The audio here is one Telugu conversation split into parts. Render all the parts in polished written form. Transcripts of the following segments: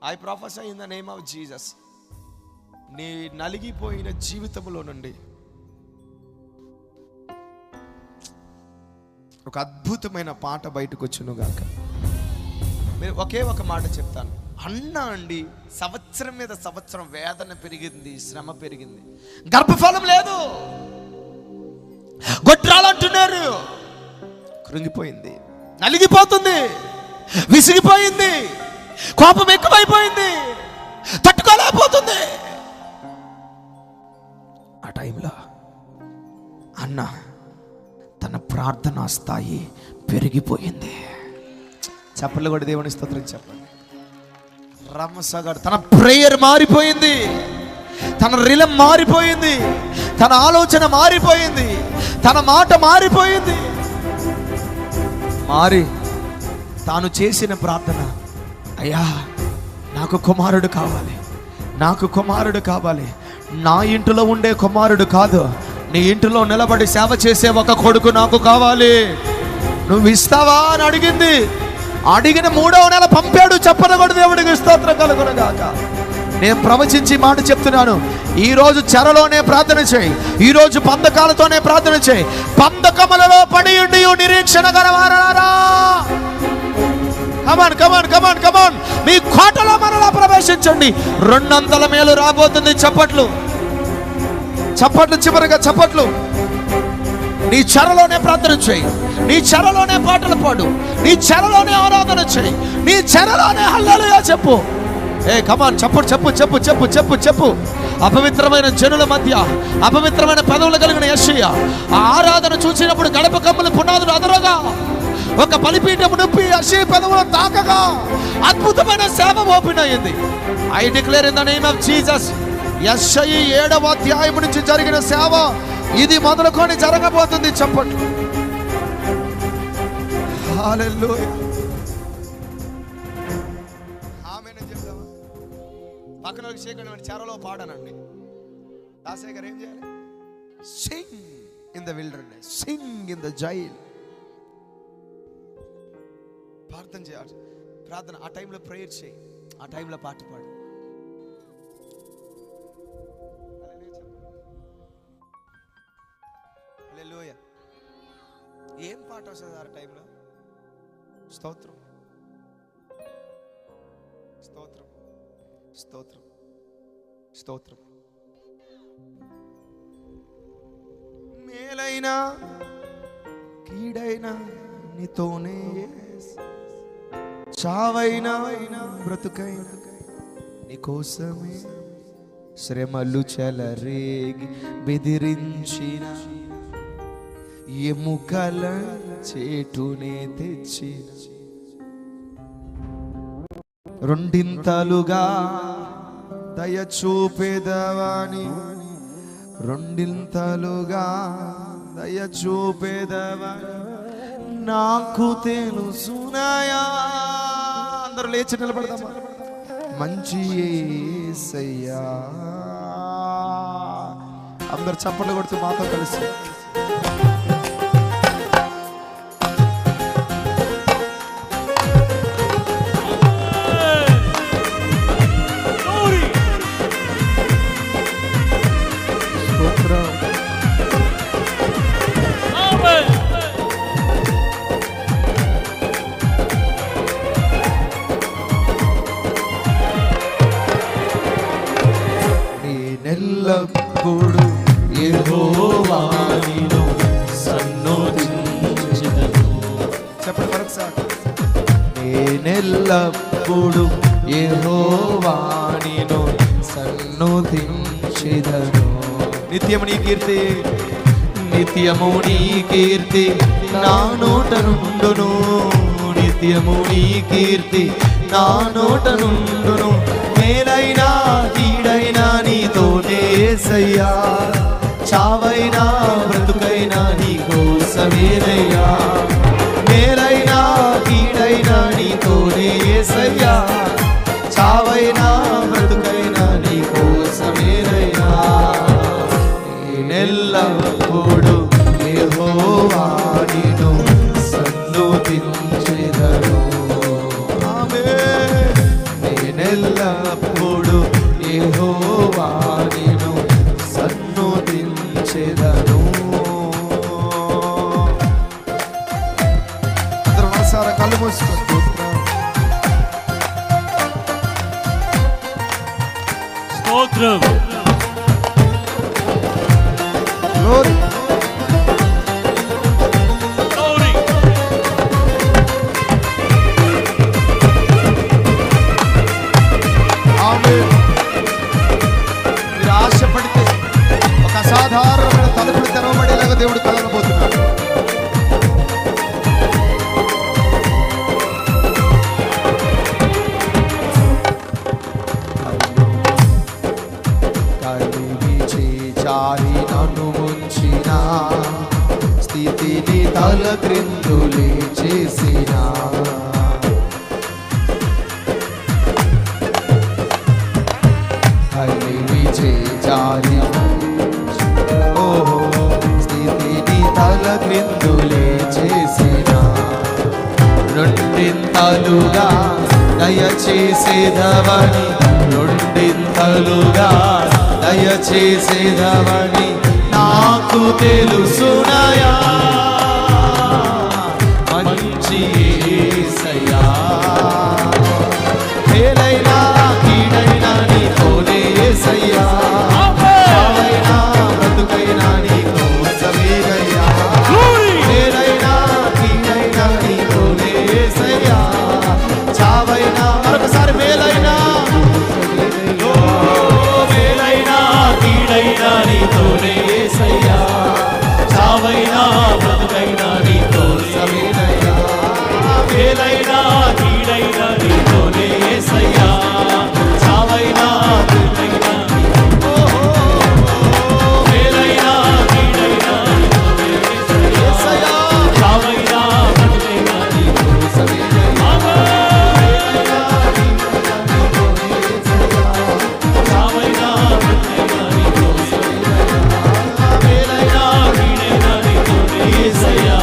I ప్రొఫెసీ in the name of Jesus, నీ నలిగిపోయిన జీవితంలో నుండి ఒక అద్భుతమైన పాట బయటకు వచ్చును గాక. మీరు ఒకే ఒక మాట చెప్తాను. అన్నా అండి, సంవత్సరం మీద సంవత్సరం వేదన పెరిగింది, శ్రమ పెరిగింది, గర్భఫలం లేదు, గొడ్రాలంటున్నారు, కృంగిపోయింది, నలిగిపోతుంది, విసిగిపోయింది, కోపం ఎక్కువైపోయింది, తట్టుకోలేకపోతుంది. ఆ టైంలో అన్న తన ప్రార్థనా స్థాయి పెరిగిపోయింది. చెప్పలు కూడా దేవుని స్తోత్రం చెప్పండి. రమసగాడు తన ప్రేయర్ మారిపోయింది, తన రిలం మారిపోయింది, తన ఆలోచన మారిపోయింది, తన మాట మారిపోయింది. మారి తాను చేసిన ప్రార్థన, అయ్యా నాకు కుమారుడు కావాలి, నాకు కుమారుడు కావాలి, నా ఇంటిలో ఉండే కుమారుడు కాదు, నీ ఇంటిలో నిలబడి సేవ చేసే ఒక కొడుకు నాకు కావాలి, నువ్వు ఇస్తావా అని అడిగింది. అడిగిన 3వ నెల పంపాడు. చెప్పను కూడా దేవుడికి స్తోత్రం కలుగును గాక. నేను ప్రవచించి మాట చెప్తున్నాను, ఈరోజు చెరలోనే ప్రార్థన చేయి, ఈరోజు బంధకాలతోనే ప్రార్థన చేయి. బంధకములలో పడి ఉండి నిరీక్షణ గలవారారా, కమాన్ కమాన్ కమాన్ కమాన్, మీ కోటలో మనలా ప్రవేశించండి. 200 మేలు రాబోతుంది. చప్పట్లు చప్పట్లు, చివరిగా చప్పట్లు. నీ చెరలోనే ప్రార్థన చేయి, నీ చెరలోనే పాటలు పాడు, నీ చెరలోనే ఆరాధన చేయి, నీ చెరలోనే హల్లెలూయా చెప్పు. కమాన్, చెప్పు చెప్పు చెప్పు చెప్పు చెప్పు చెప్పు. అపవిత్రమైన జనుల మధ్య అపవిత్రమైన పదవులు కలిగిన యెషయా ఆ ఆరాధన చూసినప్పుడు గడప కమ్ములు పునాదులు అదరగా, ఒక బలిపీఠం నొప్పి యెషయా పదవులు తాకగా అద్భుతమైన సేవ ఓపెన్ అయ్యింది. I declare in the name of Jesus, యెషయా 7వ అధ్యాయం నుంచి జరిగిన సేవ ఇది మొదలుకొని జరగబోతుంది. చెప్పండి హల్లెలూయా. ఆమేన్ చెప్తావా? పక్కన ఒక సేకరణ చెరలో పాడనండి. దాసేగారు ఏం చేయాలి? Singh in the wilderness, Singh in the jail. ప్రార్థన చేయాలి. ప్రార్థన ఆ టైంలో ప్రేయర్ చేయి, ఆ టైంలో పాట పాడు. హల్లెలూయా. ఏం పాట వస్తుంది ఆ టైంలో? స్తోత్రం స్తోత్రం స్తోత్రం స్తోత్రం. మేలైనా కీడైనా నీతోనే, చావైనా బ్రతుకైనా నీకోసమే, శ్రమలు చెలరేగి బెదిరించిన ఎముకల చేటునే తెచ్చిన, రెండింతలుగా దయ చూపేదవాని, రెండింతలుగా దయ చూపేదవాని నాకు తెలుసునాయా. అందరూ లేచి నిలబడదామా? మంచి యేసయ్యా. అందరు చప్పట్లు కొడుతూ మాతో కలిసి ఎల్లప్పుడు యెహోవాను సన్నుతించెదను. చెప్పండి మరొకసారి. నేనెల్లప్పుడు యెహోవాను సన్నుతించెదను. నిత్యము నీ కీర్తి, నిత్యము నీ కీర్తి నా నోట నుండును, నిత్యము నీ కీర్తి నా నోట నుండును. మేలైనా కీడైనా నీతోనే యేసయ్యా, చావైనా బ్రతుకైనా నీ కోసమేనయ్యా. మేలైనా కీడైనా నీతోనే యేసయ్యా, చావైనా బ్రతుకైనా నీ కోసమేనయ్యా. నేనెల్లప్పుడు యెహోవాను సన్నుతించెదను. ఆమేన్. ఎల్లప్పుడు యెహోవా నిన్ను సన్నుతించెదను. అందరూ మనసారా కళ్ళు మూసుకుంటూ స్తోత్రం. గ్లోరీ మీరు ఆశపడితే ఒక అసాధారణమైన తలుపులు తెరవబడేలాగా దేవుడు కలగబోతున్నాడు. కలిగి చేచారి నన్ను ముంచిన స్థితిని తల క్రిందులే చేసిన చేచారి ఓహో స్థితిని తల క్రిందులే చేసిన రెండింతలుగా దయచేసేదవని రెండింతలుగా దయచేసేదవని నాకు తెలుసునయా మంచి యేసయ్యా. మేలైనా కీడైనా నీతోనే యేసయ్యా, చావైనా బ్రతుకైనా నీ కోసమేనయ్యా. మేలైనా కీడైనా నీతోనే యేసయ్యా, చావైనా మరొకసారి మేలైనా మేలైనా కీడైనా నీతోనే యేసయ్యా, చావైనా బ్రతుకైనా నీతోనేనయ్యా. మేలైనా కీడైనా నీతోనే యేసయ్యా, చావైనా బ్రతుకైనా మేలైనా కీడైనా నీతోనే యేసయ్యా, చావైనా బ్రతుకైనా నీతోనేనయ్యా. చావైనా బ్రతుకైనా నీతోనేనయ్యా. మేలైనా కీడైనా నీతోనే యేసయ్యా,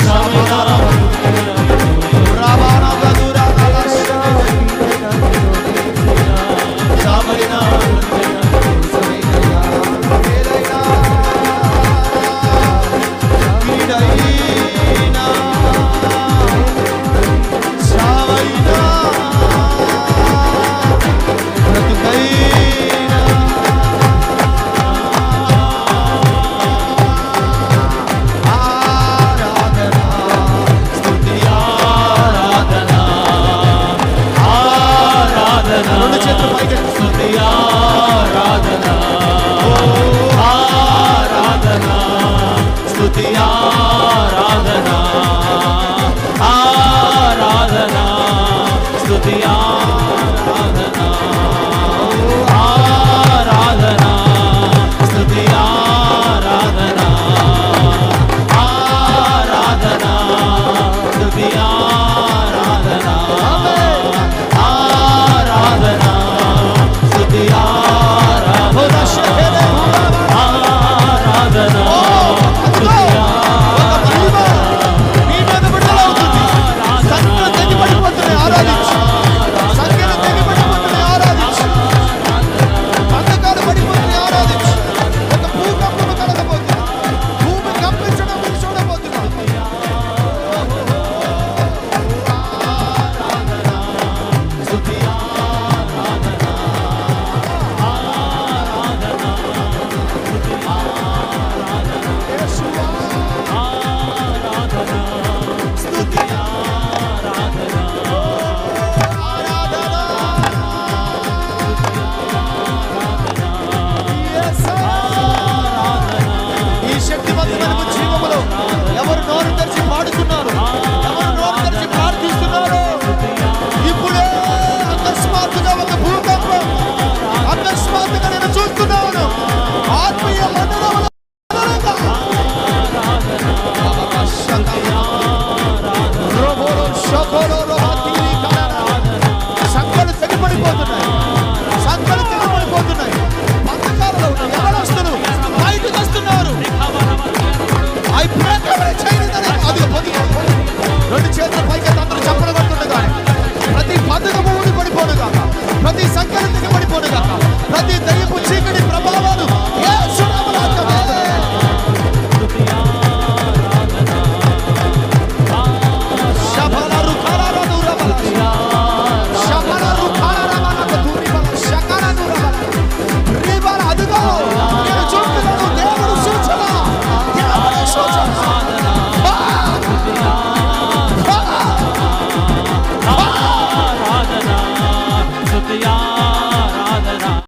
చావైనా బ్రతుకైనా ప్రతి సంఖ్యలు దిగబడిపోనుగాక. ప్రతి దయ్యపు చీకటి ప్రభావం